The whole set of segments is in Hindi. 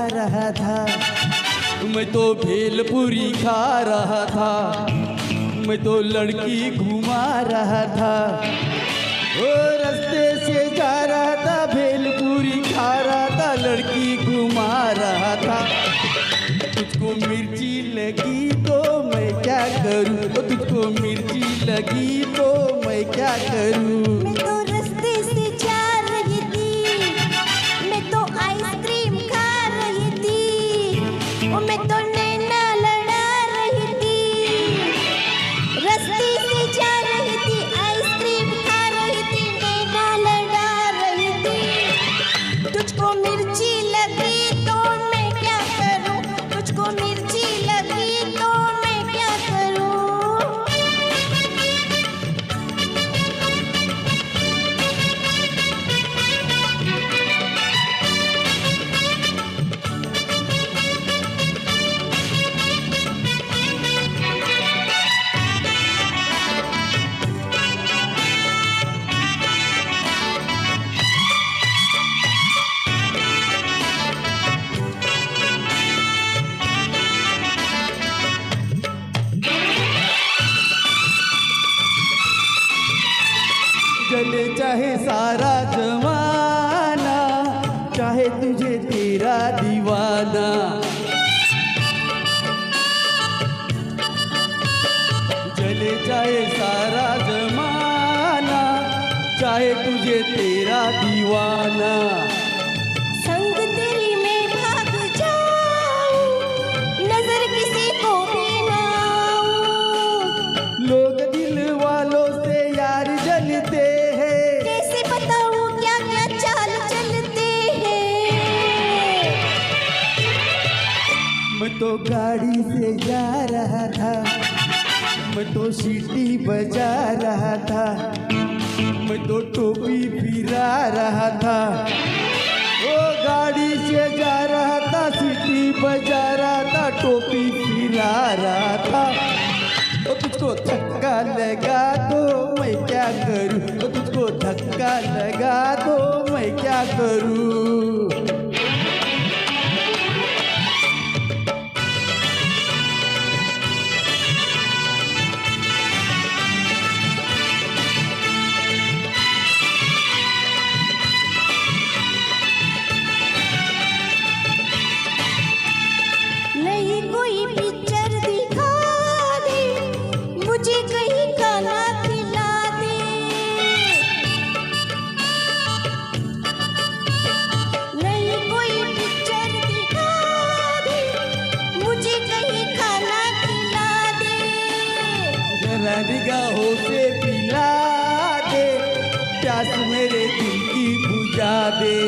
रहा था, मैं तो भेलपुरी खा रहा था, मैं तो लड़की घुमा रहा था। ओ रास्ते से जा रहा था, भेलपुरी खा रहा था, लड़की घुमा रहा था। तुझको मिर्ची लगी तो मैं क्या करूं, ओ तुझको मिर्ची लगी तो मैं क्या करूं। मैं तो रास्ते से जा रही थी, मैं तो आइसक्रीम खा रही थी, और मैं तो नैना लड़ा रही थी। रास्ते से जा रही थी, आइसक्रीम खा रही थी, नैना लड़ा रही थी। तुझको मिर्ची लगी तो मैं क्या करूं, तुझको मिर्ची लगी तो मैं क्या करूं। चले चाहे सारा जमाना, चाहे तुझे तेरा दीवाना। चले चाहे सारा जमाना, चाहे तुझे तेरा दीवाना। संग तेरी मैं भाग जाऊं, नजर किसी को भी ना आऊं। लोग दिल वालों से यार जलते हैं, कैसे बताऊं क्या क्या चाल चलते हैं। मैं तो गाड़ी से जा रहा था, मैं तो सीटी बजा रहा था, मैं तो टोपी फिरा रहा था। ओ गाड़ी से जा रहा था, सीटी बजा रहा था, टोपी फिरा रहा था। ओ तुझको धक्का लगा तो मैं क्या करूं, ओ तुझको धक्का लगा तो मैं क्या करूं। नहीं कोई पिक्चर दिखा दे, मुझे कहीं खाना खिला दे। नहीं कोई पिक्चर दिखा दे, मुझे कहीं खाना खिला दे। जरा निगाहों से पिला दे, प्यास मेरे दिल की बुझा दे।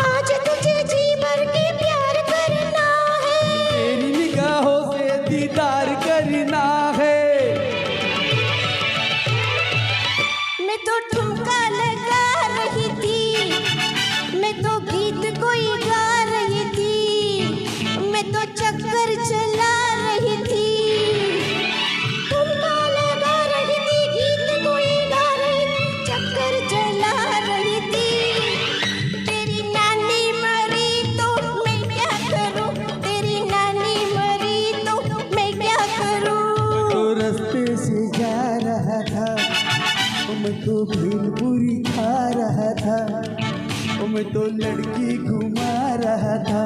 आज तुझे जी भर के प्यार करना है, तेरी निगाहों से दीदार करना है। मैं तो ठुमका लगा रही थी, मैं तो गीत कोई गा रही थी, मैं तो चक्कर चला रही थी। ठुमका लगा रही थी, गीत कोई गा रही थी, चक्कर चला रही थी। तेरी नानी मरी तो मैं क्या करूं, तेरी नानी मरी तो मैं क्या करूं। तो रास्ते से जा रहा था, मैं तो भेलपुरी खा रहा था, मैं तो लड़की घुमा रहा था।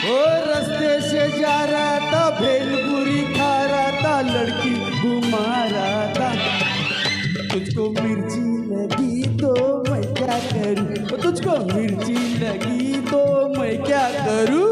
ओ रास्ते से जा रहा था, भेलपुरी खा रहा था, लड़की घुमा रहा था। तुझको मिर्ची लगी तो मैं क्या करूं, तुझको मिर्ची लगी तो मैं क्या करूं।